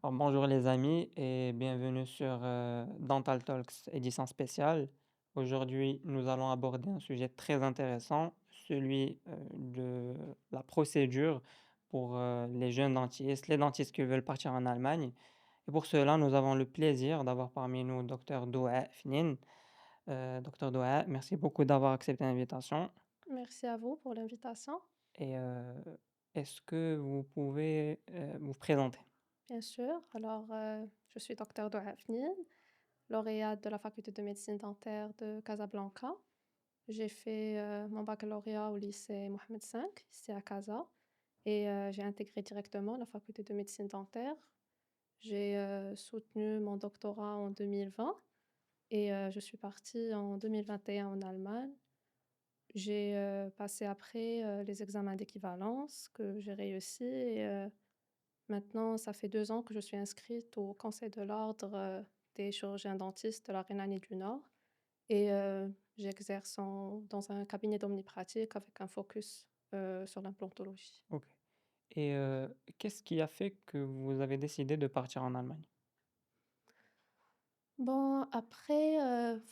Alors, bonjour les amis et bienvenue sur Dental Talks édition spéciale. Aujourd'hui, nous allons aborder un sujet très intéressant, celui de la procédure pour les jeunes dentistes, les dentistes qui veulent partir en Allemagne. Et pour cela, nous avons le plaisir d'avoir parmi nous Dr Doha Fnin. Dr Doha, merci beaucoup d'avoir accepté l'invitation. Merci à vous pour l'invitation. Et est-ce que vous pouvez vous présenter? Bien sûr. Je suis docteur Doha Fnin, lauréate de la faculté de médecine dentaire de Casablanca. J'ai fait mon baccalauréat au lycée Mohamed V, ici à Casa, et j'ai intégré directement la faculté de médecine dentaire. J'ai soutenu mon doctorat en 2020 et je suis partie en 2021 en Allemagne. J'ai passé après les examens d'équivalence que j'ai réussi et maintenant, ça fait 2 ans que je suis inscrite au conseil de l'ordre, des chirurgiens dentistes de la Rhénanie du Nord et j'exerce dans un cabinet d'omnipratique avec un focus, sur l'implantologie. OK. Et qu'est-ce qui a fait que vous avez décidé de partir en Allemagne? Bon, après,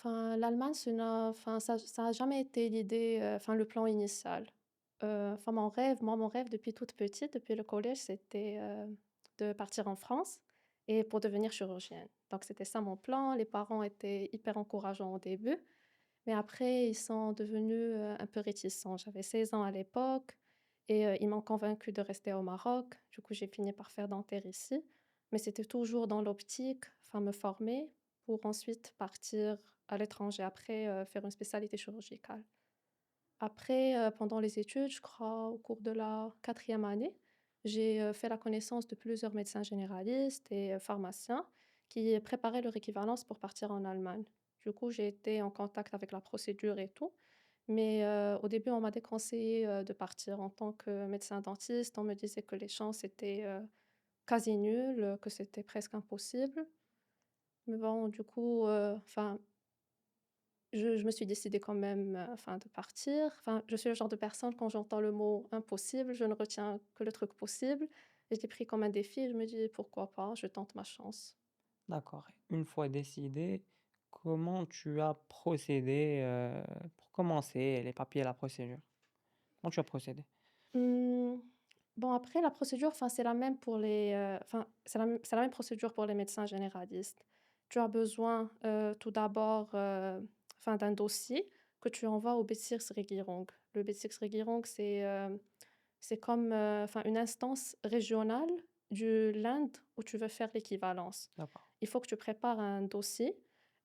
l'Allemagne, ça a jamais été l'idée, le plan initial. Mon rêve depuis toute petite, depuis le collège, c'était, de partir en France et pour devenir chirurgienne. Donc c'était ça mon plan. Les parents étaient hyper encourageants au début, mais après ils sont devenus, un peu réticents. J'avais 16 ans à l'époque et ils m'ont convaincue de rester au Maroc. Du coup, j'ai fini par faire dentaire ici, mais c'était toujours dans l'optique, me former pour ensuite partir à l'étranger après, faire une spécialité chirurgicale. Après, pendant les études, je crois au cours de la 4e année, j'ai, fait la connaissance de plusieurs médecins généralistes et pharmaciens qui préparaient leur équivalence pour partir en Allemagne. Du coup, j'ai été en contact avec la procédure et tout, mais au début, on m'a déconseillé, de partir en tant que médecin dentiste. On me disait que les chances étaient, quasi nulles, que c'était presque impossible. Mais bon, du coup, je me suis décidée quand même, de partir. Je suis le genre de personne, quand j'entends le mot «impossible», je ne retiens que le truc possible. Et je l'ai pris comme un défi et je me dis: «Pourquoi pas? Je tente ma chance». D'accord. Une fois décidé, comment tu as procédé, pour commencer les papiers, la procédure? Comment tu as procédé? Mmh, bon après la procédure, c'est la même pour les, c'est la même procédure pour les médecins généralistes. Tu as besoin, tout d'abord, d'un dossier que tu envoies au Bezirksregierung. Le Bezirksregierung, c'est comme, une instance régionale du land où tu veux faire l'équivalence. D'accord. Il faut que tu prépares un dossier.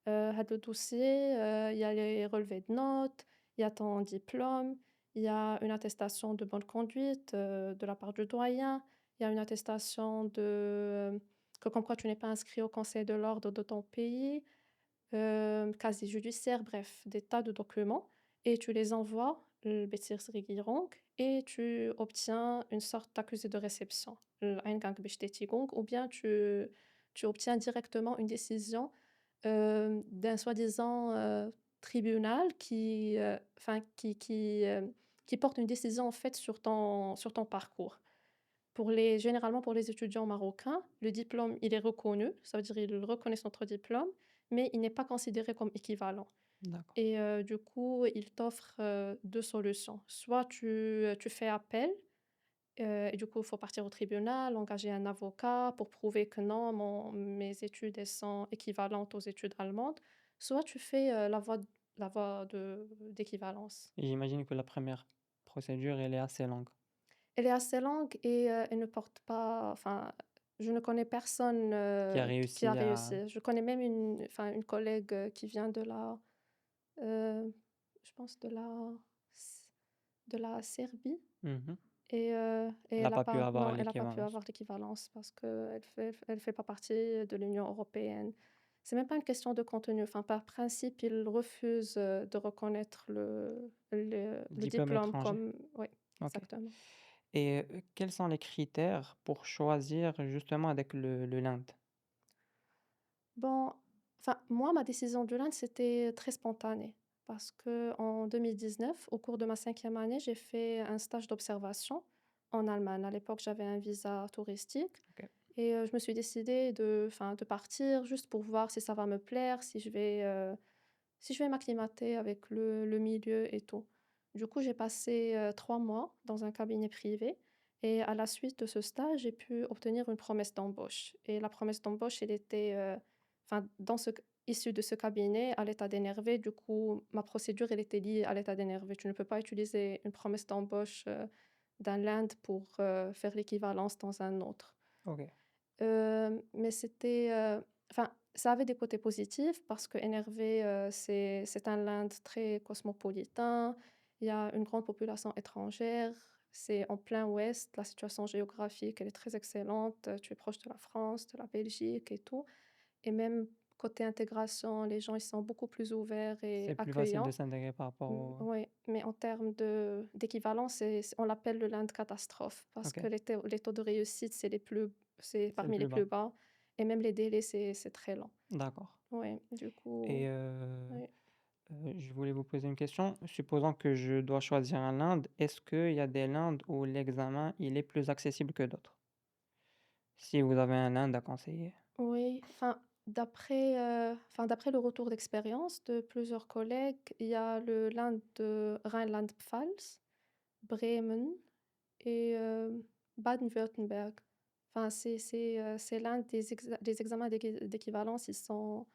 Le dossier, il y a les relevés de notes, il y a ton diplôme, il y a une attestation de bonne conduite, de la part du doyen, il y a une attestation que comme quoi tu n'es pas inscrit au conseil de l'ordre de ton pays, casier judiciaire, bref, des tas de documents et tu les envoies, Bezirksregierung et tu obtiens une sorte d'accusé de réception, Eingangsbestätigung ou bien tu obtiens directement une décision, d'un soi-disant, tribunal qui porte une décision en fait sur ton parcours. Généralement pour les étudiants marocains, le diplôme, il est reconnu, ça veut dire ils reconnaissent notre diplôme, mais il n'est pas considéré comme équivalent D'accord. et du coup, ils t'offrent, 2 solutions. Soit tu fais appel, et du coup, il faut partir au tribunal, engager un avocat pour prouver que non, mes études, elles sont équivalentes aux études allemandes. Soit tu fais, la voie d'équivalence. Et j'imagine que la première procédure, elle est assez longue. Elle est assez longue et elle ne porte pas je ne connais personne, Qui a qui a réussi à réussi. Je connais même une collègue, qui vient heu, je pense de la Serbie mmh et Elle a elle a pas pu pas avoir non, elle a pas pu l'équivalence. avoir l'équivalence parce qu'elle fait pas partie de l'Union européenne. C'est même pas une question de contenu, par principe, ils refusent, de reconnaître le Diplôme diplôme étranger? comme oui, OK. exactement. Et quels sont les critères pour choisir justement avec le l'Inde? Bon, moi, ma décision de l'Inde, c'était très spontané parce qu'en 2019, au cours de ma 5e année, j'ai fait un stage d'observation en Allemagne. À l'époque, j'avais un visa touristique OK. et je me suis décidée de partir juste pour voir si ça va me plaire, si je vais m'acclimater avec le milieu et tout. Du coup, j'ai passé, 3 mois dans un cabinet privé et à la suite de ce stage, j'ai pu obtenir une promesse d'embauche et la promesse d'embauche, elle était, dans ce issue de ce cabinet à l'état d'énervé. Du coup, ma procédure, elle était liée à l'état d'énervé. Tu ne peux pas utiliser une promesse d'embauche, d'un land pour, faire l'équivalence dans un autre. OK, Mais ça avait des côtés positifs parce que NRV, c'est un land très cosmopolitain. Il y a une grande population étrangère. C'est en plein ouest. La situation géographique, elle est très excellente. Tu es proche de la France, de la Belgique et tout. Et même côté intégration, les gens, ils sont beaucoup plus ouverts et c'est plus facile de accueillants. s'intégrer par rapport au Oui, mais en termes d'équivalence, on l'appelle le l'Inde catastrophe parce OK, que les taux de réussite, c'est c'est le parmi les plus plus bas. bas et même les délais, c'est très lent. D'accord Oui, du et coup, oui. je voulais vous poser une question. Supposons que je dois choisir un land, est-ce qu'il y a des lands où l'examen, il est plus accessible que d'autres? Si vous avez un land à conseiller. Oui, d'après le retour d'expérience de plusieurs collègues, il y a le l'Inde de Rhineland-Pfalz, Bremen et Baden-Württemberg. C'est l'un des examens d'équivalence, ils sont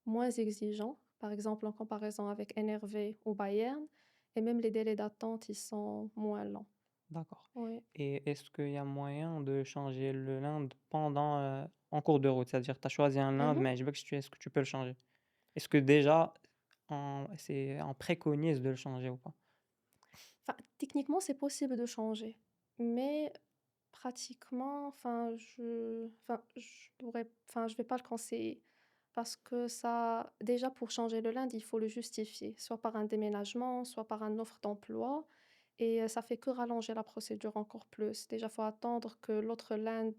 moins exigeants, par exemple en comparaison avec NRV ou Bayern et même les délais d'attente, ils sont moins lents. D'accord Oui. et est-ce qu'il y a moyen de changer le land pendant, en cours de route? C'est-à-dire tu as choisi un land, Mmh. mais je veux que tu est-ce que tu peux le changer? Est-ce que déjà on préconise de le changer ou pas? Techniquement, c'est possible de changer, mais pratiquement, je vais pas le conseiller parce que ça déjà pour changer le land, il faut le justifier, soit par un déménagement, soit par une offre d'emploi et ça fait que rallonger la procédure encore plus. Déjà, faut attendre que l'autre land,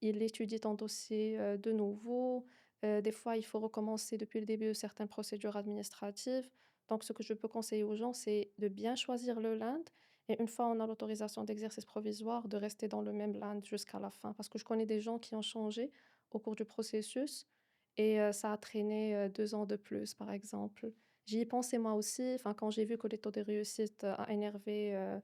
il étudie ton dossier, de nouveau. Des fois, il faut recommencer depuis le début certaines procédures administratives. Donc ce que je peux conseiller aux gens, c'est de bien choisir le land et une fois on a l'autorisation d'exercice provisoire, de rester dans le même land jusqu'à la fin. Parce que je connais des gens qui ont changé au cours du processus et ça a traîné, 2 ans de plus, par exemple. J'y ai pensé moi aussi, quand j'ai vu que les taux de réussite, à NRV,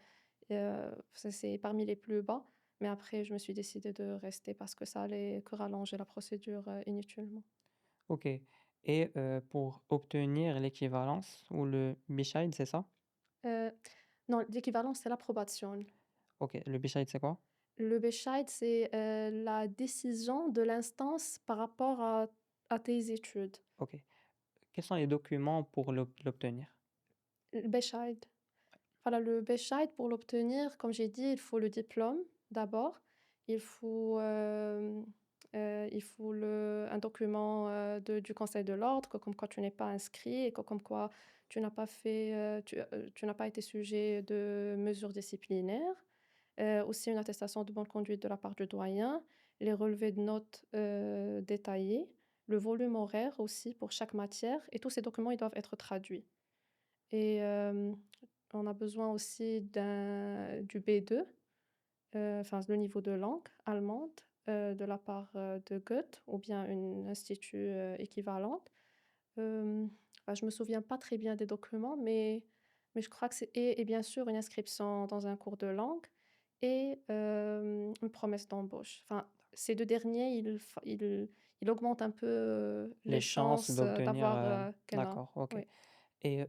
c'est parmi les plus bas, mais après je me suis décidée de rester parce que ça allait que rallonger la procédure, inutilement. OK et pour obtenir l'équivalence ou le Bescheid, c'est ça? Heu, non, l'équivalent, c'est l'approbation. OK, le Bescheid, c'est quoi? Le Bescheid, c'est, la décision de l'instance par rapport à tes études. OK. Quels sont les documents pour l'obtenir? Le Bescheid. Voilà, le Bescheid, pour l'obtenir, comme j'ai dit, il faut le diplôme d'abord. Il faut, il faut un document, du conseil de l'ordre, que comme quoi tu n'es pas inscrit et que comme quoi tu n'as pas fait, tu n'as pas été sujet de mesures disciplinaires. Aussi une attestation de bonne conduite de la part du doyen, les relevés de notes, détaillés, le volume horaire aussi pour chaque matière et tous ces documents, ils doivent être traduits. Et on a besoin aussi du B2, le niveau de langue allemande, de la part, de Goethe ou bien un institut, équivalente. Je me souviens pas très bien des documents, mais je crois que et bien sûr une inscription dans un cours de langue et une promesse d'embauche. Ces 2 derniers, ils augmentent un peu, les Les chances chances, d'obtenir, d'avoir, Genau. d'accord, OK Oui. et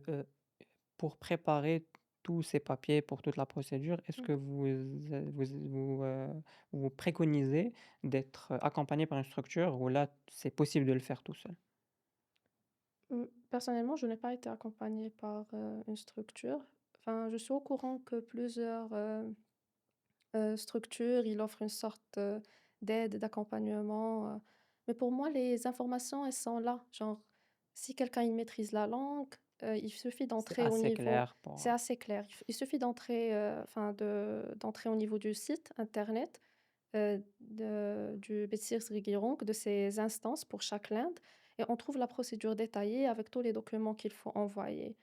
pour préparer tous ces papiers pour toute la procédure, est-ce que Mmh. vous préconisez d'être accompagné par une structure ou là, c'est possible de le faire tout seul? Personnellement, je n'ai pas été accompagnée par, une structure. Je suis au courant que plusieurs, structures, ils offrent une sorte, d'aide, d'accompagnement, mais pour moi, les informations, elles sont là. Genre, si quelqu'un, il maîtrise la langue, il suffit C'est d'entrer au assez niveau clair pour, c'est assez clair. Il suffit d'entrer, d'entrer au niveau du site internet, du Bezirksregierung, de ces instances pour chaque land et on trouve la procédure détaillée avec tous les documents qu'il faut envoyer.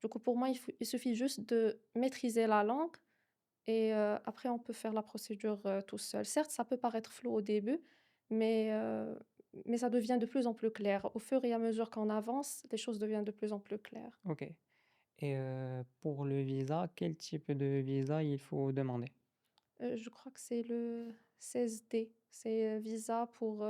Du coup, pour moi, il suffit juste de maîtriser la langue et après on peut faire la procédure, tout seul. Certes, ça peut paraître flou au début, mais mais ça devient de plus en plus clair. Au fur et à mesure qu'on avance, les choses deviennent de plus en plus claires. OK. Et pour le visa, quel type de visa il faut demander? Je crois que c'est le CSD, c'est, visa pour,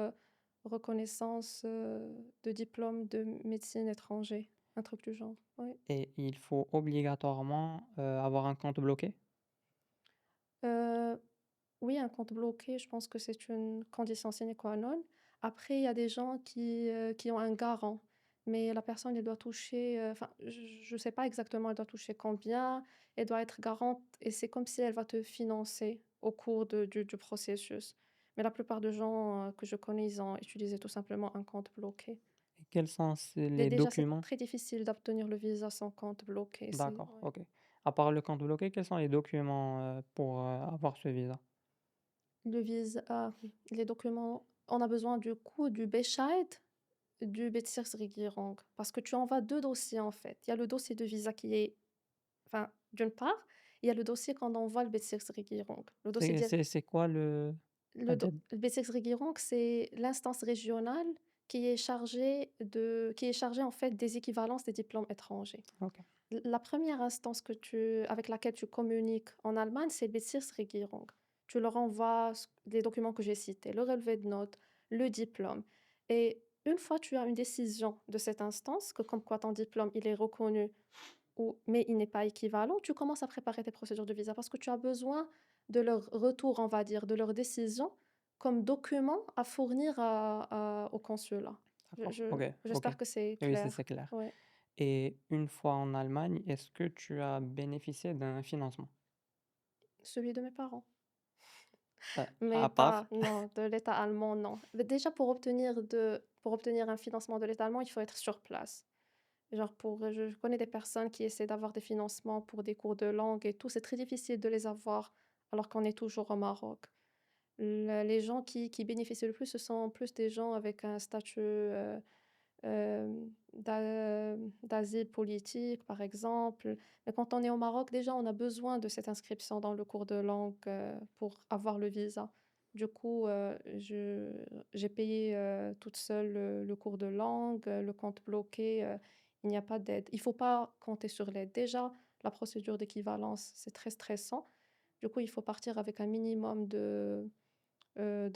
reconnaissance, de diplôme de médecine étranger, un truc du genre, oui. Et il faut obligatoirement, avoir un compte bloqué? Heu, oui, un compte bloqué, je pense que c'est une condition sine qua non. Après, il y a des gens qui ont un garant, mais la personne, elle doit toucher, enfin, je sais pas exactement, elle doit toucher combien, elle doit être garante et c'est comme si elle va te financer au cours de du processus. Mais la plupart des gens, que je connais, ils ont utilisé tout simplement un compte bloqué. Et quels sont Dé les déjà, c'est documents? très difficile d'obtenir le visa sans compte bloqué, c'est D'accord, ouais. OK. À part le compte bloqué, quels sont les documents, pour, avoir ce visa? Le visa, les documents, on a besoin du coup du Bescheid, du Bezirksregierung parce que tu envoies 2 dossiers en fait. Il y a le dossier de visa qui est enfin, d'une part, il y a le dossier qu'on envoie le Bezirksregierung. Le dossier dir C'est quoi la dette? le Bezirksregierung, c'est l'instance régionale qui est chargée en fait des équivalences des diplômes étrangers. OK. La première instance avec laquelle tu communiques en Allemagne, c'est le Bezirksregierung. Tu leur envoies les documents que j'ai cités, le relevé de notes, le diplôme. Et une fois tu as une décision de cette instance, que comme quoi ton diplôme il est reconnu, mais il n'est pas équivalent, tu commences à préparer tes procédures de visa parce que tu as besoin de leur retour, on va dire, de leur décision comme document à fournir au consulat. D'accord, OK, OK. J'espère que c'est Oui, clair. c'est clair. Ouais. Et une fois en Allemagne, est-ce que tu as bénéficié d'un financement? Celui de mes parents. Mais À part pas non, de l'État allemand, non. Mais déjà pour obtenir un financement de l'État allemand, il faut être sur place. Genre je connais des personnes qui essaient d'avoir des financements pour des cours de langue et tout, c'est très difficile de les avoir alors qu'on est toujours au Maroc. Les gens qui bénéficient le plus, ce sont plus des gens avec un statut, d'asile politique, par exemple. Mais quand on est au Maroc, déjà, on a besoin de cette inscription dans le cours de langue, pour avoir le visa. Du coup, j'ai payé, toute seule le cours de langue, le compte bloqué, il n'y a pas d'aide. Il faut pas compter sur l'aide. Déjà, la procédure d'équivalence, c'est très stressant. Du coup, il faut partir avec un minimum de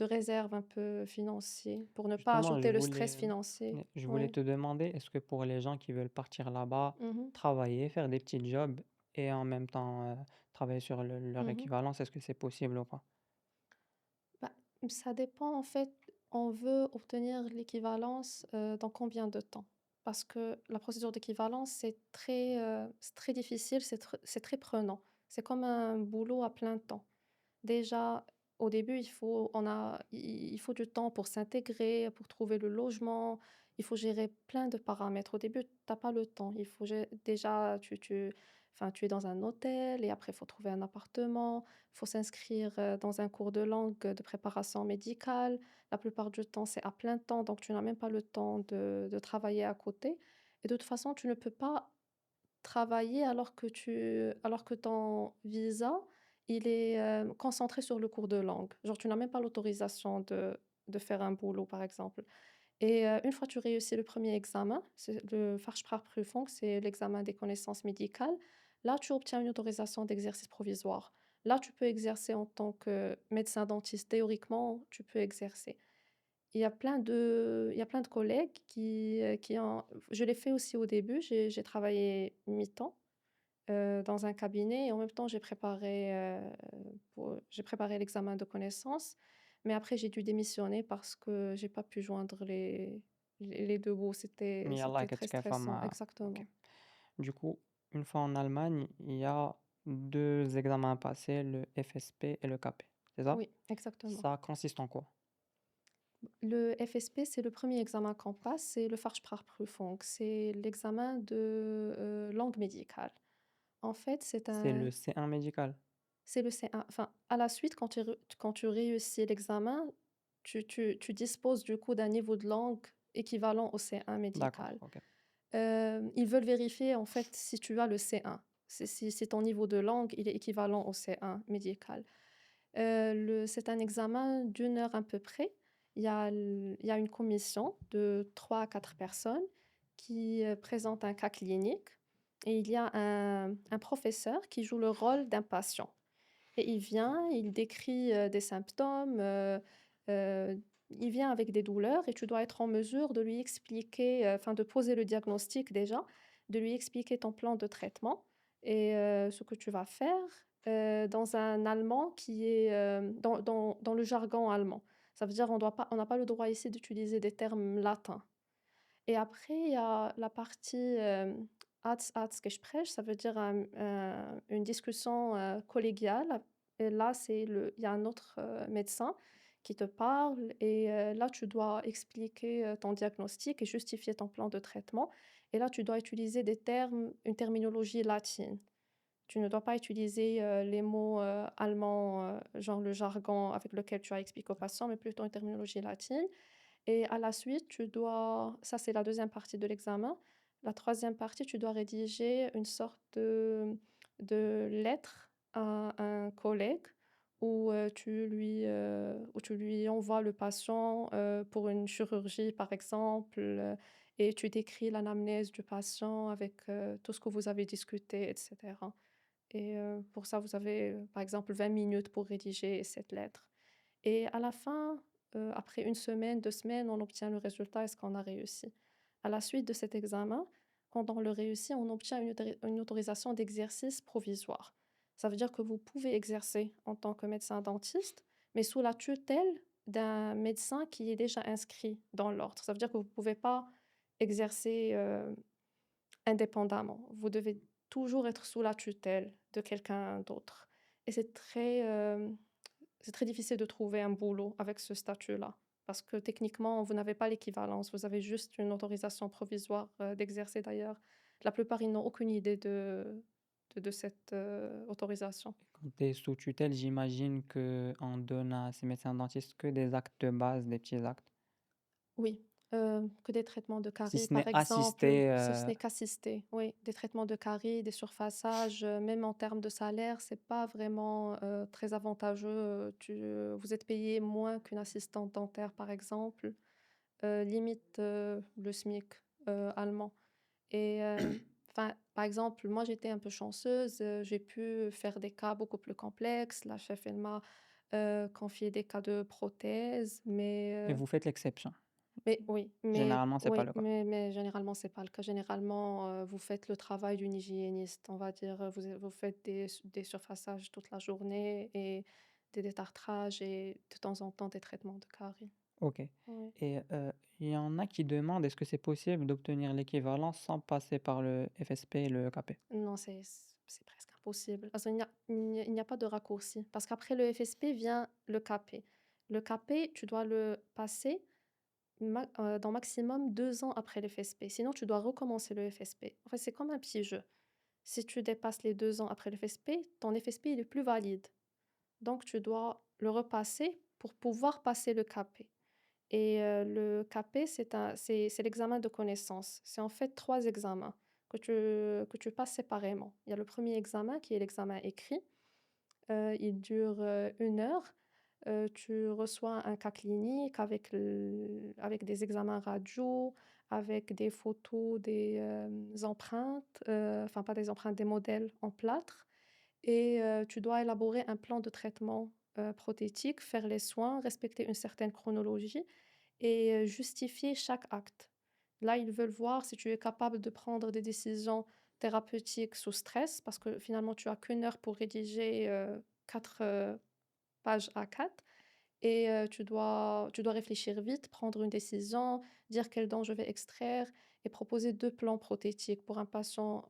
réserve un peu financier pour ne pas justement, ajouter le stress financier. je voulais Oui. te demander, est-ce que pour les gens qui veulent partir là-bas, Mmh. travailler, faire des petits jobs et en même temps, travailler sur leur Mmh. équivalence, est-ce que c'est possible ou pas? Bah, ça dépend en fait, on veut obtenir l'équivalence, dans combien de temps? Parce que la procédure d'équivalence, c'est très difficile, c'est très prenant. C'est comme un boulot à plein temps. Déjà, au début, il faut du temps pour s'intégrer, pour trouver le logement. Il faut gérer plein de paramètres. Au début, tu as pas le temps. Il faut gé déjà, enfin, tu es dans un hôtel et après, il faut trouver un appartement. Il faut s'inscrire, dans un cours de langue, de préparation médicale. La plupart du temps, c'est à plein temps, donc tu n'as même pas le temps de travailler à côté et de toute façon, tu ne peux pas travailler alors que ton visa, il est, concentré sur le cours de langue. Genre, tu n'as même pas l'autorisation de faire un boulot, par exemple et une fois tu réussis le premier examen, c'est le Fachsprachprüfung, c'est l'examen des connaissances médicales. Là, tu obtiens une autorisation d'exercice provisoire. Là, tu peux exercer en tant que médecin dentiste. Théoriquement, tu peux exercer. Il y a plein de collègues qui ont je l'ai fait aussi au début, j'ai travaillé mi-temps, dans un cabinet et en même temps j'ai préparé l'examen de connaissances. Mais après j'ai dû démissionner parce que j'ai pas pu joindre les 2 bouts. يالّا C'était très كتكافى stressant, مع OK. exactement. Du coup, une fois en Allemagne, il y a 2 examens à passer, le FSP et le KP, c'est ça? Oui, exactement. Ça consiste en quoi? Le FSP, c'est le premier examen qu'on passe, c'est le Fachsprachprüfung. C'est l'examen de, langue médicale. En fait, C'est le C1 médical? c'est le C1. Enfin, à la suite, quand tu réussis l'examen, tu disposes du coup d'un niveau de langue équivalent au C1 D'accord, médical. OK. Ils veulent vérifier en fait si tu as le C1, si ton niveau de langue, il est équivalent au C1 médical. C'est un examen d'1 heure à peu près. il y a une commission de 3 à 4 personnes qui, présente un cas clinique et il y a un professeur qui joue le rôle d'un patient. Et il vient, il décrit, des symptômes, il vient avec des douleurs et tu dois être en mesure de lui expliquer, enfin de poser le diagnostic déjà, de lui expliquer ton plan de traitement et ce que tu vas faire, dans un allemand qui est, dans le jargon allemand. Ça veut dire on n'a pas le droit ici d'utiliser des termes latins. Et après, il y a la partie, Arztgespräch, ça veut dire, une discussion, collégiale et là, il y a un autre, médecin qui te parle et là, tu dois expliquer, ton diagnostic et justifier ton plan de traitement et là, tu dois utiliser une terminologie latine. Tu ne dois pas utiliser, les mots, allemands, genre le jargon avec lequel tu as expliqué au patient, mais plutôt une terminologie latine et à la suite, tu dois ça, c'est la deuxième partie de l'examen. La troisième partie, tu dois rédiger une sorte de lettre à un collègue où tu lui envoies le patient, pour une chirurgie, par exemple, et tu décris l'anamnèse du patient avec, tout ce que vous avez discuté et cetera. Et pour ça, vous avez, par exemple 20 minutes pour rédiger cette lettre. Et à la fin, après une semaine, 2 semaines, on obtient le résultat, est-ce qu'on a réussi. À la suite de cet examen, quand on le réussit, on obtient une autorisation d'exercice provisoire. Ça veut dire que vous pouvez exercer en tant que médecin dentiste, mais sous la tutelle d'un médecin qui est déjà inscrit dans l'ordre. Ça veut dire que vous ne pouvez pas exercer, indépendamment. Vous devez toujours être sous la tutelle de quelqu'un d'autre et c'est très difficile de trouver un boulot avec ce statut-là parce que techniquement, vous n'avez pas l'équivalence. Vous avez juste une autorisation provisoire, d'exercer d'ailleurs. La plupart, ils n'ont aucune idée de cette, autorisation. Quand tu es sous tutelle, j'imagine qu'on donne à ces médecins dentistes que des actes de base, des petits actes. Oui, que des traitements de Si caries, ce par n'est exemple, assisté, si ce n'est qu'assister, oui, des traitements de caries, des surfaçages, même en termes de salaire, c'est pas vraiment, très avantageux, vous êtes payé moins qu'une assistante dentaire, par exemple, limite, le SMIC, allemand et enfin, par exemple, moi, j'étais un peu chanceuse, j'ai pu faire des cas beaucoup plus complexes. La chef, elle m'a, confié des cas de prothèses, et vous faites l'exception. mais oui, Généralement, c'est pas le cas. mais généralement, c'est pas le cas. Généralement, vous faites le travail d'une hygiéniste, on va dire, vous faites des surfaçages toute la journée et des détartrages et de temps en temps des traitements de caries. OK, Oui. et il y en a qui demandent, est-ce que c'est possible d'obtenir l'équivalent sans passer par le FSP et le EKP? Non, c'est presque impossible. Parce qu'il n'y a pas de raccourci. Parce qu'après le FSP vient le CAP. Le CAP, tu dois le passer dans maximum 2 ans après le FSP. Sinon, tu dois recommencer le FSP. En fait, c'est comme un petit jeu. Si tu dépasses les 2 ans après le FSP, ton FSP, il est plus valide. Donc tu dois le repasser pour pouvoir passer le CAP et le CAP, c'est l'examen de connaissance. C'est en fait 3 examens que tu passes séparément. Il y a le premier examen qui est l'examen écrit. Il dure, 1 heure. Tu reçois un cas clinique avec des examens radio, avec des photos, des, empreintes, enfin pas des empreintes, des modèles en plâtre et tu dois élaborer un plan de traitement, prothétique, faire les soins, respecter une certaine chronologie et justifier chaque acte. Là, ils veulent voir si tu es capable de prendre des décisions thérapeutiques sous stress parce que finalement tu as qu'1 heure pour rédiger, 4, pages A4 et tu dois réfléchir vite, prendre une décision, dire quelles dents je vais extraire et proposer 2 plans prothétiques pour un patient,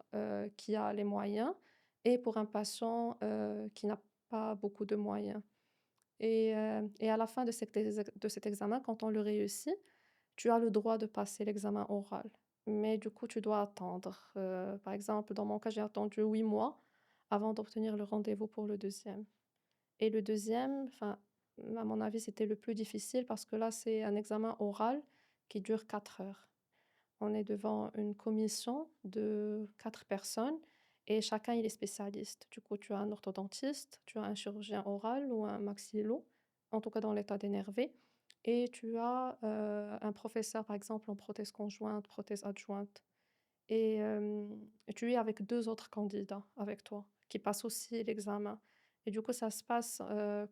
qui a les moyens et pour un patient, qui n'a pas beaucoup de moyens et à la fin de cet examen, quand on le réussit, tu as le droit de passer l'examen oral. Mais du coup, tu dois attendre. Par exemple, dans mon cas, j'ai attendu 8 mois avant d'obtenir le rendez-vous pour le deuxième. Et le deuxième, enfin, à mon avis, c'était le plus difficile parce que là, c'est un examen oral qui dure 4 heures. On est devant une commission de 4 personnes et chacun, il est spécialiste. Du coup, tu as un orthodontiste, tu as un chirurgien oral ou un maxillo, en tout cas dans l'état d'énervé. et tu as, un professeur, par exemple, en prothèse conjointe, prothèse adjointe et tu es avec 2 autres candidats avec toi qui passent aussi l'examen et du coup, ça se passe,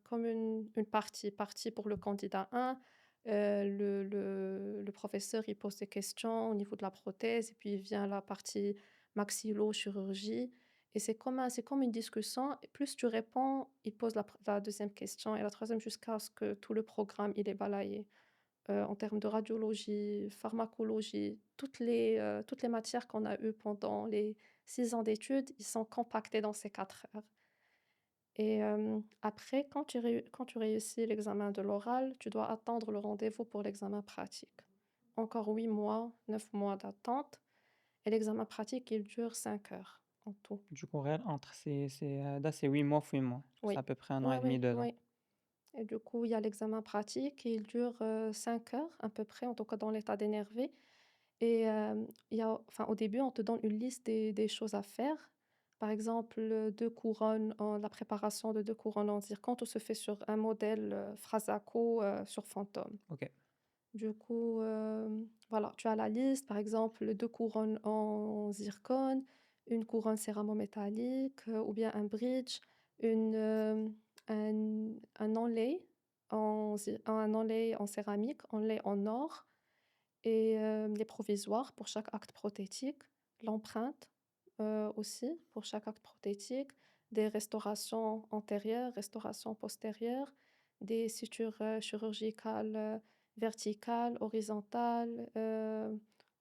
comme une partie pour le candidat 1, le professeur, il pose des questions au niveau de la prothèse et puis vient la partie maxillo-chirurgie et c'est comme une discussion et plus tu réponds, il pose la 2e question et la troisième jusqu'à ce que tout le programme, il est balayé. En termes de radiologie, pharmacologie, toutes les matières qu'on a eues pendant les 6 ans d'études, ils sont compactés dans ces 4 heures et après quand tu réussis l'examen de l'oral, tu dois attendre le rendez-vous pour l'examen pratique. Encore 8 mois, 9 mois d'attente et l'examen pratique, il dure 5 heures en tout. Du coup, réel entre là, c'est 8 mois, 8 mois. C'est Oui. à peu près 1 an Oui, et demi, oui, 2 ans. oui. Et du coup, il y a l'examen pratique et il dure, 5 heures à peu près, en tout cas dans l'état d'énervé et il y a enfin, au début, on te donne une liste des choses à faire. Par exemple, 2 couronnes en la préparation de 2 couronnes en zircon, tout se fait sur un modèle, Frasaco, sur Phantom. OK. Du coup, voilà, tu as la liste, par exemple, 2 couronnes en zircone, une couronne céramo-métallique, ou bien un bridge, une, un enlay un enlay en céramique, enlay en or et les provisoires pour chaque acte prothétique, l'empreinte, aussi pour chaque acte prothétique, des restaurations antérieures, restaurations postérieures, des sutures, chirurgicales, verticales, horizontales,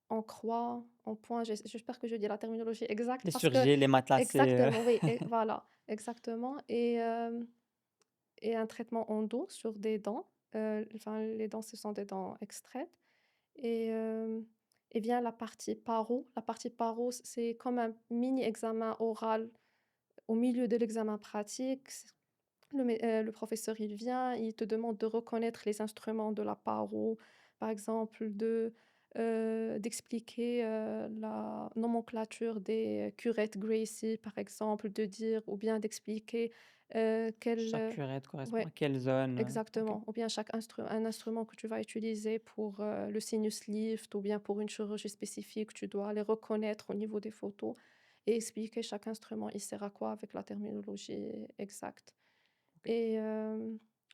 en croix, en point. J'espère que je dis la terminologie exacte Les parce que surgés, les matelassés, exactement, oui et voilà, exactement et un traitement endo sur des dents, enfin les dents, ce sont des dents extraites et vient la partie paro. La partie paro, c'est comme un mini examen oral au milieu de l'examen pratique. Le professeur, il vient, il te demande de reconnaître les instruments de la paro, par exemple d'expliquer, la nomenclature des curettes Gracie, par exemple, de dire ou bien d'expliquer, chaque curette correspond à ouais. quelle zone, OK. Exactement, ou bien un instrument que tu vas utiliser pour, le sinus lift ou bien pour une chirurgie spécifique, tu dois les reconnaître au niveau des photos et expliquer chaque instrument, il sert à quoi avec la terminologie exacte OK. et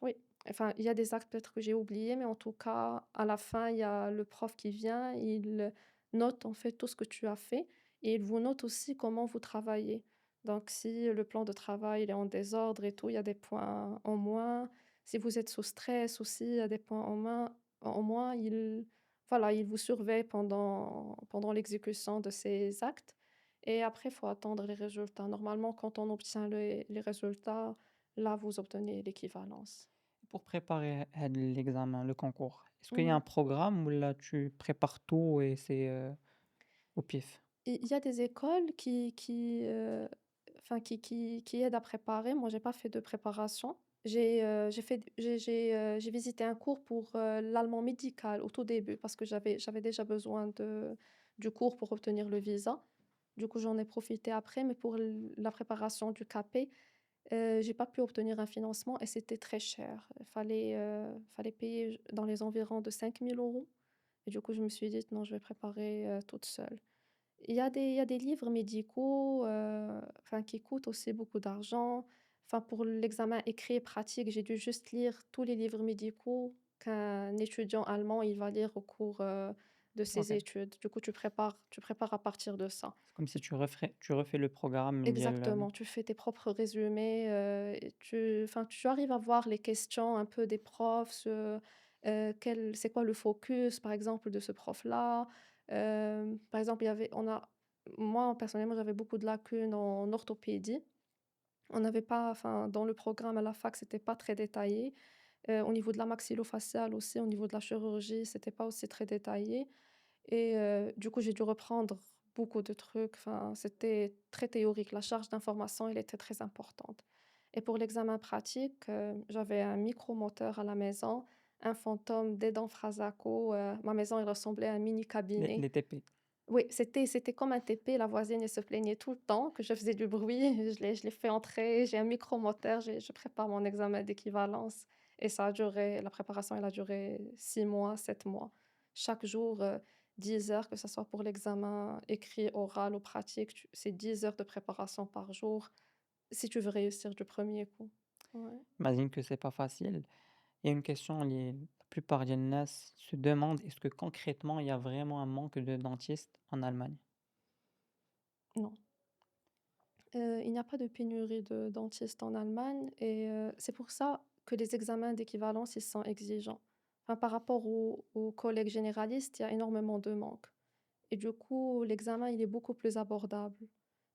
oui, enfin, il y a des actes peut-être que j'ai oubliés, mais en tout cas, à la fin, il y a le prof qui vient, il note en fait tout ce que tu as fait et il vous note aussi comment vous travaillez. Donc si le plan de travail il est en désordre et tout, il y a des points en moins. Si vous êtes sous stress aussi, il y a des points en moins. Il voilà, il vous surveille pendant l'exécution de ces actes et après, il faut attendre les résultats. Normalement, quand on obtient les résultats, là, vous obtenez l'équivalence. Pour préparer l'examen, le concours, est-ce qu'il y a un Mmh. programme ou là tu prépares tout et c'est, au pif? Il y a des écoles enfin qui aident à préparer. Moi, j'ai pas fait de préparation. J'ai fait j'ai visité un cours pour, l'allemand médical au tout début parce que j'avais déjà besoin du cours pour obtenir le visa. Du coup, j'en ai profité après, mais pour la préparation du CAPE, j'ai pas pu obtenir un financement et c'était très cher. Fallait payer dans les environs de 5 000 € et du coup, je me suis dit: «Non, je vais préparer, toute seule». Il y a des livres médicaux, enfin, qui coûtent aussi beaucoup d'argent. Enfin, pour l'examen écrit et pratique, j'ai dû juste lire tous les livres médicaux qu'un étudiant allemand, il va lire au cours, de ses OK. études. Du coup, tu prépares à partir de ça. C'est comme si tu refais le programme lié le Exactement, tu fais tes propres résumés, et enfin, tu arrives à voir les questions un peu des profs, quel c'est quoi le focus, par exemple, de ce prof-là. Par exemple, il y avait on a moi, personnellement, j'avais beaucoup de lacunes en orthopédie. On n'avait pas enfin, dans le programme à la fac, c'était pas très détaillé. Au niveau de la maxillofaciale aussi, au niveau de la chirurgie, c'était pas aussi très détaillé. Et du coup, j'ai dû reprendre beaucoup de trucs, enfin, c'était très théorique. La charge d'information, elle était très importante. Et pour l'examen pratique, j'avais un micromoteur à la maison, un fantôme, des dents Frasaco, ma maison, elle ressemblait à un mini cabinet. les TP. Oui, c'était comme un TP, la voisine, elle se plaignait tout le temps que je faisais du bruit. Je l'ai fait entrer, j'ai un micromoteur, je prépare mon examen d'équivalence et la préparation, elle a duré 6 mois, 7 mois. Chaque jour, 10 heures, que ce soit pour l'examen écrit, oral ou pratique, c'est 10 heures de préparation par jour, si tu veux réussir du premier coup. Ouais. J'imagine que c'est pas facile. Il y a une question la plupart des gens se demandent, est-ce que concrètement, il y a vraiment un manque de dentistes en Allemagne? Non. Il n'y a pas de pénurie de dentistes en Allemagne et c'est pour ça que les examens d'équivalence, ils sont exigeants. Enfin, par rapport aux collègues généralistes, il y a énormément de manques et du coup, l'examen, il est beaucoup plus abordable.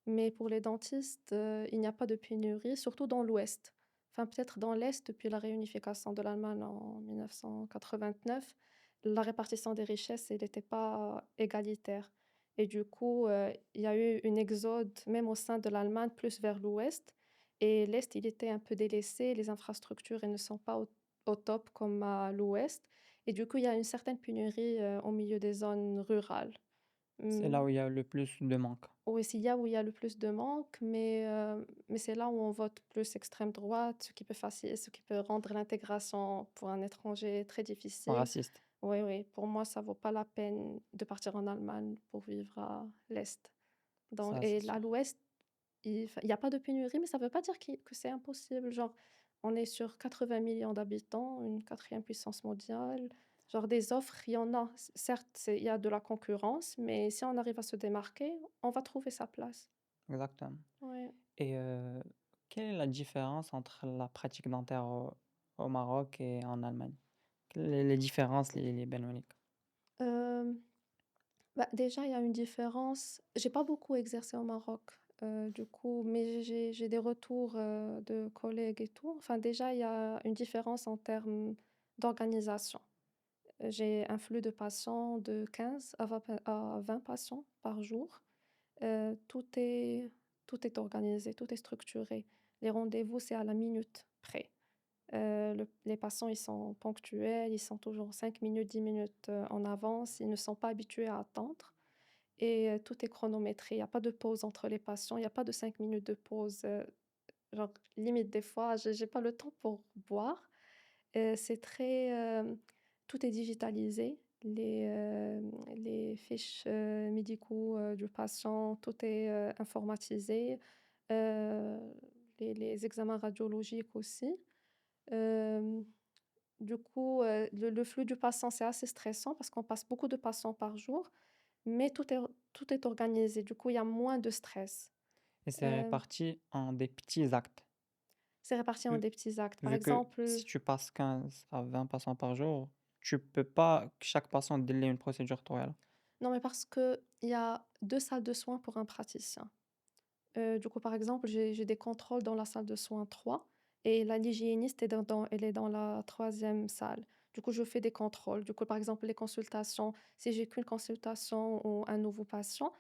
Mais pour les dentistes, il n'y a pas de pénurie, surtout dans l'Ouest. Enfin, peut-être dans l'Est, depuis la réunification de l'Allemagne en 1989, la répartition des richesses, elle n'était pas égalitaire. Et du coup, il y a eu une exode, même au sein de l'Allemagne, plus vers l'Ouest. Et l'Est, il était un peu délaissé, les infrastructures, elles ne sont pas au top comme à l'Ouest. Et du coup, il y a une certaine pénurie au milieu des zones rurales. C'est là où il y a le plus de manque. Oui, c'est là où il y a le plus de manque, mais c'est là où on vote plus extrême droite, ce qui peut rendre l'intégration pour un étranger très difficile. Raciste. Oui, oui, pour moi, ça vaut pas la peine de partir en Allemagne pour vivre à l'Est. Donc Ça, c'est et sûr. à l'Ouest, il y a pas de pénurie, mais ça veut pas dire que c'est impossible. Genre, on est sur 80 millions d'habitants, une quatrième puissance mondiale. Genre des offres, il y en a. Certes, il y a de la concurrence, mais si on arrive à se démarquer, on va trouver sa place. Exactement. Ouais. Et quelle est la différence entre la pratique dentaire au Maroc et en Allemagne? Quelles sont les différences, les bénéfiques? Hem, Bah, déjà, il y a une différence. J'ai pas beaucoup exercé au Maroc, du coup, mais j'ai des retours, de collègues et tout. Enfin, déjà, il y a une différence en termes d'organisation. J'ai un flux de patients de 15 à 20 patients par jour. Tout est tout est organisé, tout est structuré. Les rendez-vous, c'est à la minute près. Les patients, ils sont ponctuels, ils sont toujours 5 minutes, 10 minutes, en avance. Ils ne sont pas habitués à attendre et tout est chronométré. Il y a pas de pause entre les patients, il y a pas de 5 minutes de pause, genre limite des fois, j'ai pas le temps pour boire. C'est très, tout est digitalisé. Les fiches, médicaux, du patient, tout est, informatisé. Heu, les examens radiologiques aussi. Hem, du coup, le flux du patient, c'est assez stressant parce qu'on passe beaucoup de patients par jour, mais tout est organisé. Du coup, il y a moins de stress. Et c'est Hem, réparti en des petits actes. c'est réparti en Vu des petits actes. Par vu que si exemple, tu passes 15 à 20 patients par jour, tu peux pas que chaque patient délai une procédure toi là. non, mais parce qu'il y a 2 salles de soins pour un praticien. Du coup, par exemple, j'ai des contrôles dans la salle de soins 3 et l'hygiéniste elle est dans la troisième salle. Du coup, je fais des contrôles. Du coup, par exemple, les consultations, si j'ai qu'une consultation ou un nouveau patient,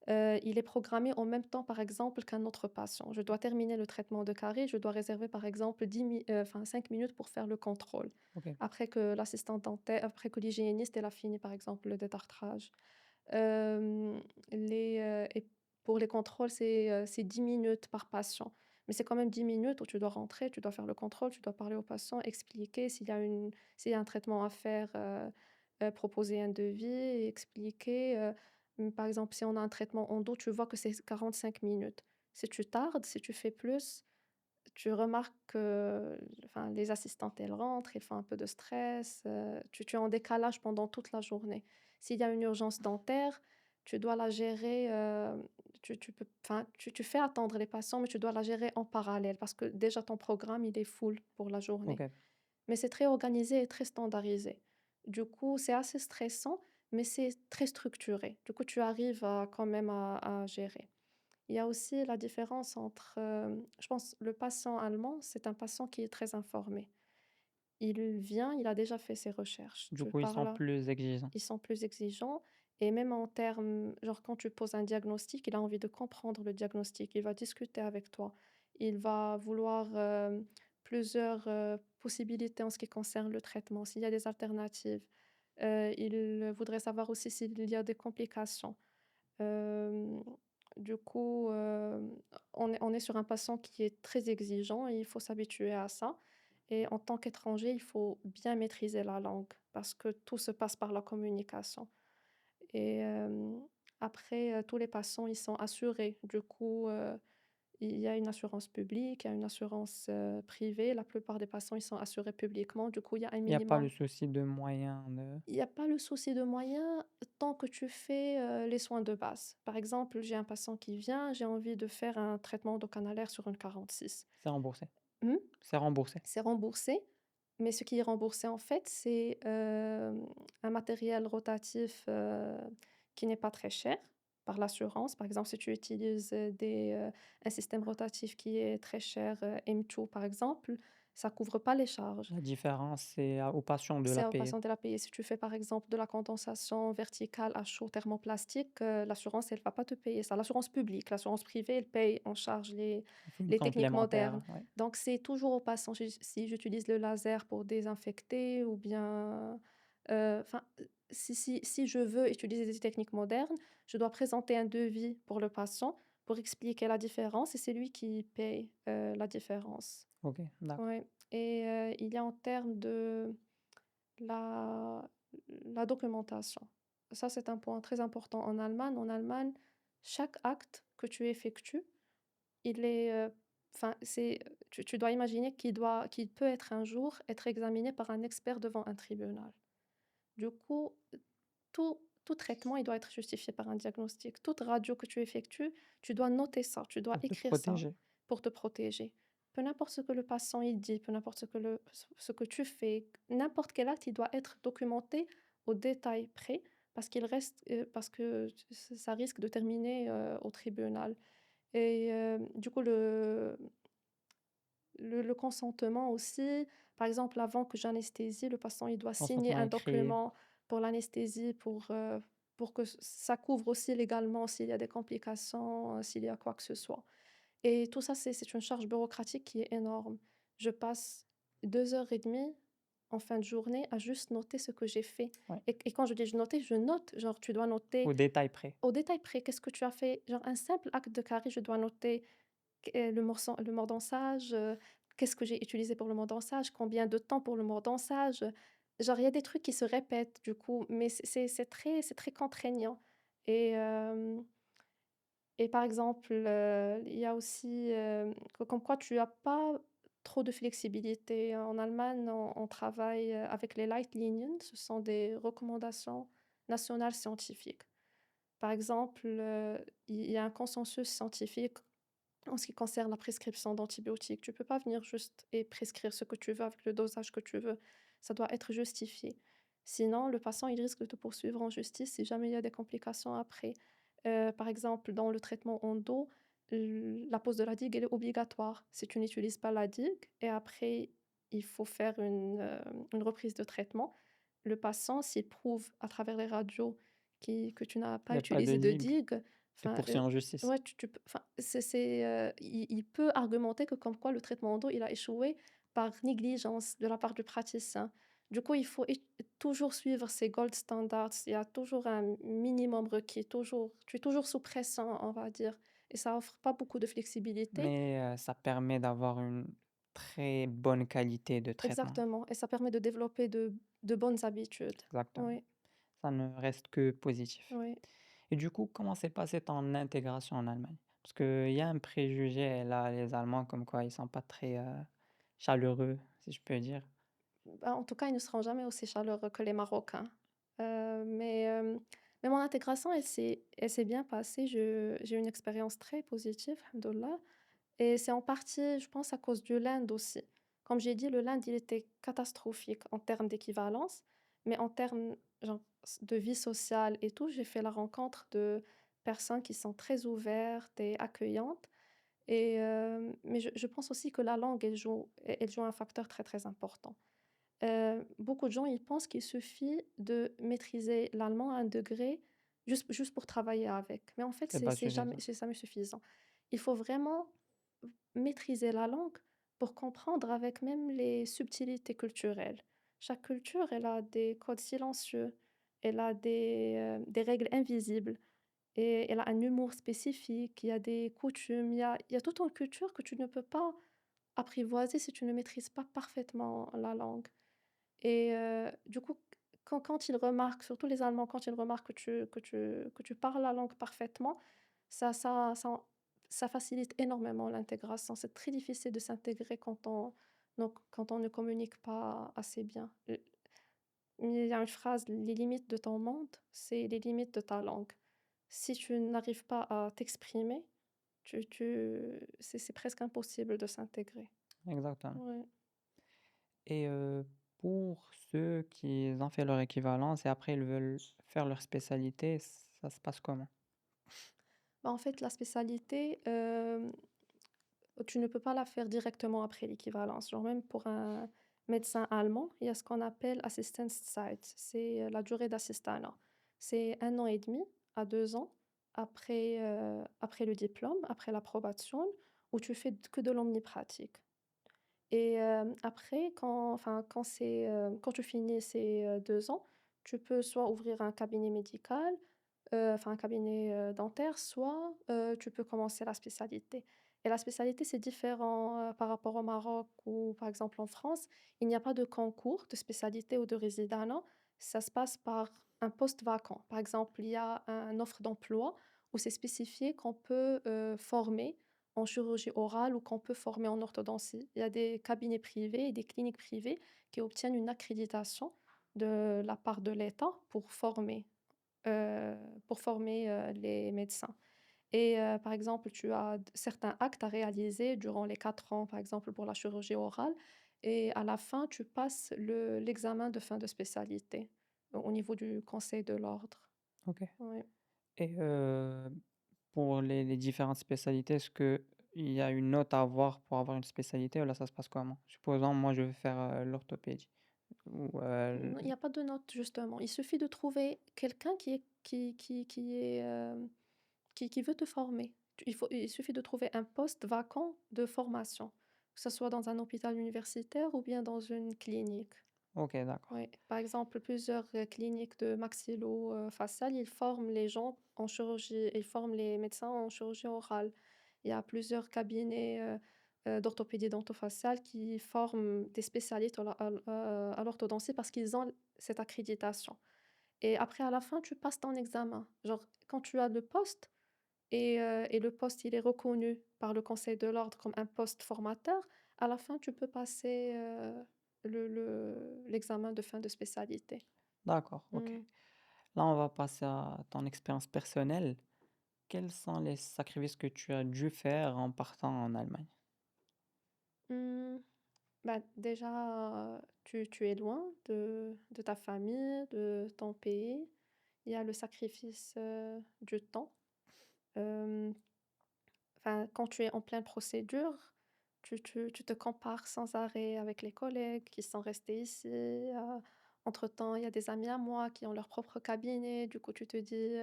il est programmé en même temps, par exemple, qu'un autre patient. Je dois terminer le traitement de carie, je dois réserver, par exemple, 5 minutes pour faire le contrôle. OK. Après que l'hygiéniste, elle a fini, par exemple, le détartrage. Hem, et pour les contrôles, c'est 10 minutes par patient. Mais c'est quand même 10 minutes où tu dois rentrer, tu dois faire le contrôle, tu dois parler au patient, expliquer s'il y a un traitement à faire, proposer un devis et expliquer, par exemple, si on a un traitement en dos, tu vois que c'est 45 minutes. Si tu tardes, si tu fais plus, tu remarques que, enfin, les assistantes, elles rentrent, elles font un peu de stress, tu es en décalage pendant toute la journée. S'il y a une urgence dentaire, tu dois la gérer, tu peux enfin, tu fais attendre les patients, mais tu dois la gérer en parallèle parce que déjà ton programme, il est full pour la journée. OK. Mais c'est très organisé et très standardisé. Du coup, c'est assez stressant, mais c'est très structuré. Du coup, tu arrives à quand même à gérer. Il y a aussi la différence entre, je pense, le patient allemand, c'est un patient qui est très informé. Il vient, il a déjà fait ses recherches. Du Tu coup, ils sont parles, plus exigeants. ils sont plus exigeants et même en termes, genre quand tu poses un diagnostic, il a envie de comprendre le diagnostic, il va discuter avec toi. Il va vouloir, plusieurs, possibilités en ce qui concerne le traitement, s'il y a des alternatives. Il voudrait savoir aussi s'il y a des complications. Hem, du coup, on est sur un patient qui est très exigeant et il faut s'habituer à ça et en tant qu'étranger, il faut bien maîtriser la langue parce que tout se passe par la communication et après, tous les passants, ils sont assurés. Du coup, il y a une assurance publique, il y a une assurance, privée. La plupart des passants, ils sont assurés publiquement. Du coup, il y a un Il y a pas le minimum. souci de moyens de Il y a pas le souci de moyens tant que tu fais, les soins de base. Par exemple, j'ai un patient qui vient, j'ai envie de faire un traitement endocanalaire sur une 46. c'est remboursé. Mmh? C'est remboursé. C'est remboursé, mais ce qui est remboursé, en fait, c'est, un matériel rotatif, qui n'est pas très cher par l'assurance. Par exemple, si tu utilises, un système rotatif qui est très cher, M2 par exemple, ça couvre pas les charges. La différence, c'est aux patients de la C'est aux payer. patients de la payer. Si tu fais, par exemple, de la condensation verticale à chaud thermoplastique, l'assurance, elle va pas te payer ça. L'assurance publique, l'assurance privée, elle paye en charge Il faut une les techniques modernes. complémentaire, ouais. Donc c'est toujours au patient. Si j'utilise le laser pour désinfecter ou bien, enfin, si je veux utiliser des techniques modernes, je dois présenter un devis pour le patient pour expliquer la différence et c'est lui qui paye, la différence. OK, d'accord. Ouais et il y a en termes de la la documentation. Ça, c'est un point très important en Allemagne. En Allemagne, chaque acte que tu effectues, il est, enfin, tu dois imaginer qu'il peut être un jour être examiné par un expert devant un tribunal. Du coup, tout traitement, il doit être justifié par un diagnostic. Toute radio que tu effectues, tu dois noter ça, tu dois Pour te écrire ça protéger. pour te protéger. Peu importe ce que le patient il dit, peu importe ce que tu fais, n'importe quel acte, il doit être documenté au détail près parce que ça risque de terminer, au tribunal et du coup le consentement aussi, par exemple, avant que j'anesthésie, le patient, il doit signer Consentement un écrit. document pour l'anesthésie pour que ça couvre aussi légalement s'il y a des complications, s'il y a quoi que ce soit. Et tout ça, c'est une charge bureaucratique qui est énorme. Je passe 2 heures et demie en fin de journée à juste noter ce que j'ai fait Ouais, et quand je dis je noter, je note, genre tu dois noter au détail près. au détail près, qu'est-ce que tu as fait? Genre un simple acte de carré, je dois noter le mordançage, qu'est-ce que j'ai utilisé pour le mordançage, combien de temps pour le mordançage, genre il y a des trucs qui se répètent du coup, mais c'est très contraignant et par exemple, il y a aussi, comme quoi tu as pas trop de flexibilité. En Allemagne, on travaille, avec les Leitlinien, ce sont des recommandations nationales scientifiques. Par exemple, il y a un consensus scientifique en ce qui concerne la prescription d'antibiotiques. Tu peux pas venir juste et prescrire ce que tu veux avec le dosage que tu veux. Ça doit être justifié. Sinon, le patient, il risque de te poursuivre en justice si jamais il y a des complications après. Par exemple, dans le traitement endo, la pose de la digue, elle est obligatoire. Si tu n'utilises pas la digue et après, il faut faire une reprise de traitement, le patient, s'il prouve à travers les radios que tu n'as Il pas y a pas de utilisé de digue, digue, tu es enfin, poursuivi en justice. ouais, tu peux enfin, il peut argumenter que comme quoi le traitement en dos, il a échoué par négligence de la part du praticien. Du coup, il faut toujours suivre ces gold standards. Il y a toujours un minimum requis, tu es toujours sous pression, on va dire et ça offre pas beaucoup de flexibilité. Mais ça permet d'avoir une très bonne qualité de traitement. Exactement et ça permet de développer de bonnes habitudes. Exactement. Oui, Ça ne reste que positif. oui. Et du coup, comment s'est passée ton intégration en Allemagne? Parce qu'il y a un préjugé là, les Allemands, comme quoi ils sont pas très, chaleureux, si je peux dire. Bah, en tout cas, ils ne seront jamais aussi chaleureux que les Marocains. Mais mon intégration, elle s'est bien passée. J'ai eu une expérience très positive, alhamdoulilah et c'est en partie, je pense, à cause de l'Inde aussi. Comme j'ai dit, l'Inde, il était catastrophique en termes d'équivalence, mais en termes, genre, de vie sociale et tout, j'ai fait la rencontre de personnes qui sont très ouvertes et accueillantes et mais je pense aussi que la langue, elle joue un facteur très, très important. Beaucoup de gens, ils pensent qu'il suffit de maîtriser l'allemand à un degré juste pour travailler avec. Mais en fait, C'est pas suffisant. c'est jamais suffisant. Il faut vraiment maîtriser la langue pour comprendre avec même les subtilités culturelles. Chaque culture, elle a des codes silencieux, elle a des règles invisibles et elle a un humour spécifique, il y a des coutumes, il y a toute une culture que tu ne peux pas apprivoiser si tu ne maîtrises pas parfaitement la langue. Et du coup, quand ils remarquent, surtout les Allemands, quand ils remarquent que tu parles la langue parfaitement, ça ça ça ça facilite énormément l'intégration. C'est très difficile de s'intégrer quand on ne communique pas assez bien. Il y a une phrase: «Les limites de ton monde, c'est les limites de ta langue». Si tu n'arrives pas à t'exprimer, c'est presque impossible de s'intégrer. Exactement. Ouais. Et pour ceux qui ont fait leur équivalence et après ils veulent faire leur spécialité, ça se passe comment? Bah, en fait, la spécialité, tu ne peux pas la faire directement après l'équivalence. Genre même pour un médecin allemand, il y a ce qu'on appelle Assistenzzeit. C'est, la durée d'assistanat. C'est 1 an et demi à 2 ans après le diplôme, après l'approbation, où tu fais que de l'omnipratique. Et après quand tu finis ces, 2 ans, tu peux soit ouvrir un cabinet médical, enfin un cabinet, dentaire, soit, tu peux commencer la spécialité. Et la spécialité, c'est différent, par rapport au Maroc ou par exemple en France. Il n'y a pas de concours de spécialité ou de résidana. Ça se passe par un poste vacant. Par exemple, il y a un offre d'emploi où c'est spécifié qu'on peut, former en chirurgie orale ou qu'on peut former en orthodontie. Il y a des cabinets privés et des cliniques privées qui obtiennent une accréditation de la part de l'État pour former les médecins. Et par exemple, tu as certains actes à réaliser durant les 4 ans, par exemple pour la chirurgie orale, et à la fin, tu passes l'examen de fin de spécialité au niveau du conseil de l'ordre. OK. Oui. Et pour les différentes spécialités, est-ce qu'il y a une note à avoir pour avoir une spécialité ou là, ça se passe comment? Supposons, moi, je veux faire, l'orthopédie ou Non, il y a pas de note justement. Il suffit de trouver quelqu'un qui veut te former. Il suffit de trouver un poste vacant de formation, que ce soit dans un hôpital universitaire ou bien dans une clinique. OK, d'accord. Oui, par exemple, plusieurs, cliniques de maxillo-facial, ils forment les gens en chirurgie, ils forment les médecins en chirurgie orale. Il y a plusieurs cabinets, d'orthopédie dentofaciale qui forment des spécialistes à l'orthodontie parce qu'ils ont cette accréditation. Et après, à la fin, tu passes ton examen. Genre, quand tu as le poste et le poste, il est reconnu par le conseil de l'ordre comme un poste formateur, à la fin, tu peux passer, l'examen de fin de spécialité. D'accord, OK. Mmh. Là, on va passer à ton expérience personnelle. Quels sont les sacrifices que tu as dû faire en partant en Allemagne? Mmh, bah, déjà, tu es loin de ta famille, de ton pays. Il y a le sacrifice, du temps. Hem, enfin, quand tu es en pleine procédure, tu te compares sans arrêt avec les collègues qui sont restés ici. Entre-temps, il y a des amis à moi qui ont leur propre cabinet. Du coup, tu te dis,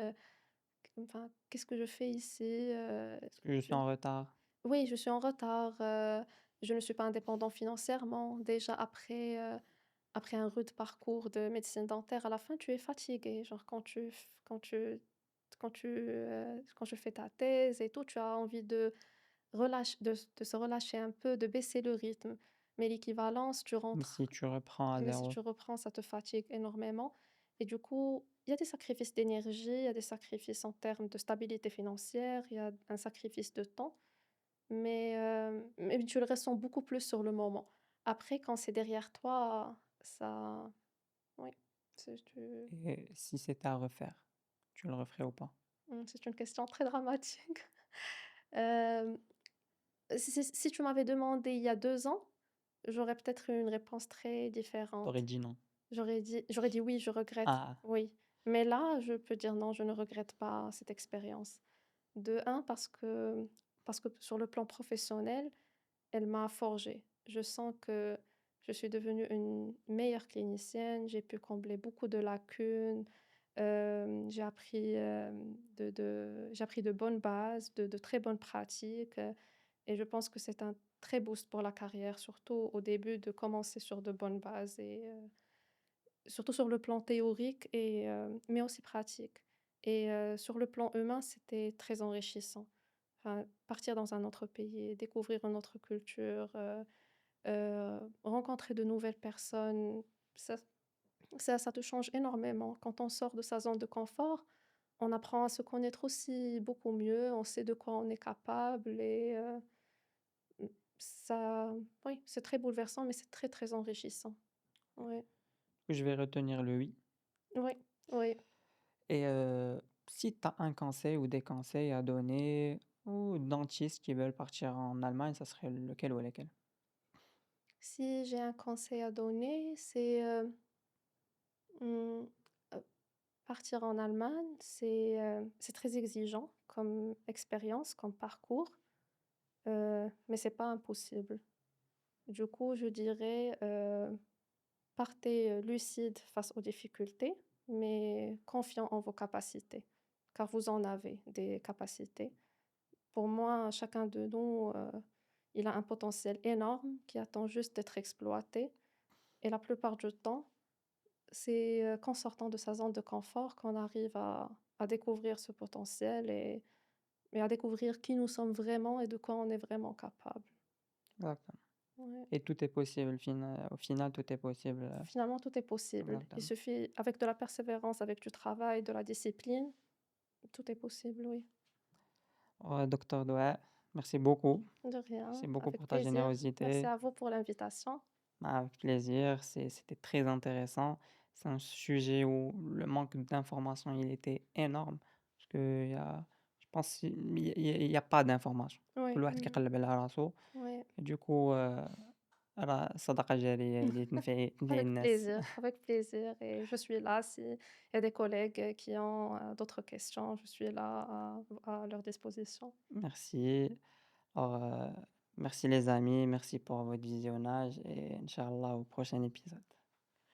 enfin: «Qu'est-ce que je fais ici?» Est-ce que je suis en retard? Oui, je suis en retard, je ne suis pas indépendant financièrement. Déjà après un rude parcours de médecine dentaire, à la fin, tu es fatigué. Genre quand tu fais ta thèse et tout, tu as envie de se relâcher un peu, de baisser le rythme. Mais l'équivalence, tu Si rentres, tu reprends à mais si zéro. tu reprends, ça te fatigue énormément et du coup, il y a des sacrifices d'énergie, il y a des sacrifices en termes de stabilité financière, il y a un sacrifice de temps. Mais tu le ressens beaucoup plus sur le moment. Après, quand c'est derrière toi, ça oui, Et si c'était à refaire, tu le referais ou pas? c'est une question très dramatique. Hem, si tu m'avais demandé il y a 2 ans, j'aurais peut-être eu une réponse très T'aurais différente. dit non. J'aurais dit: «Oui, je regrette», Ah! oui. Mais là, je peux dire: «Non, je ne regrette pas cette expérience». De un parce que sur le plan professionnel, elle m'a forgée. Je sens que je suis devenue une meilleure clinicienne, j'ai pu combler beaucoup de lacunes, j'ai appris de bonnes bases, de très bonnes pratiques, et je pense que c'est un très boost pour la carrière, surtout au début de commencer sur de bonnes bases et surtout sur le plan théorique mais aussi pratique et sur le plan humain, c'était très enrichissant. enfin, partir dans un autre pays, découvrir une autre culture, rencontrer de nouvelles personnes, ça ça te change énormément. Quand on sort de sa zone de confort, on apprend à se connaître aussi beaucoup mieux, on sait de quoi on est capable et mmh, ça oui, c'est très bouleversant, mais c'est très, très enrichissant. Ouais, Je vais retenir le oui. oui, oui. Et si tu as un conseil ou des conseils à donner aux dentistes qui veulent partir en Allemagne, ça serait lequel ou lesquels? Si j'ai un conseil à donner, c'est, mmh, partir en Allemagne, c'est très exigeant comme expérience, comme parcours, mais c'est pas impossible. Du coup, je dirais, partez, lucide face aux difficultés, mais confiant en vos capacités, car vous en avez des capacités. Pour moi, chacun de nous, il a un potentiel énorme qui attend juste d'être exploité et la plupart du temps, c'est, qu'en sortant de sa zone de confort qu'on arrive à découvrir ce potentiel et à découvrir qui nous sommes vraiment et de quoi on est vraiment capable. Exactement. Ouais. Et tout est possible, au final, tout est possible, Finalement, tout est possible. Il exactement. suffit avec de la persévérance, avec du travail, de la discipline, tout est possible, oui. Ouais, docteur Douai, merci beaucoup. De Merci rien, beaucoup avec pour ta plaisir. Merci générosité. à vous pour l'invitation. Avec plaisir, c'était très intéressant. C'est un sujet où le manque d'information, il était énorme parce qu'il y a je pense il y a pas d'information. Oui, كل واحد كيقلّب على راسو. oui, Du coup راه صدقة جارية اللي تنفعي الناس. avec plaisir et je suis là s'il y a des collègues qui ont, d'autres questions, je suis là à leur disposition. Merci. Alors, merci les amis, merci pour votre visionnage et inch'Allah au prochain épisode.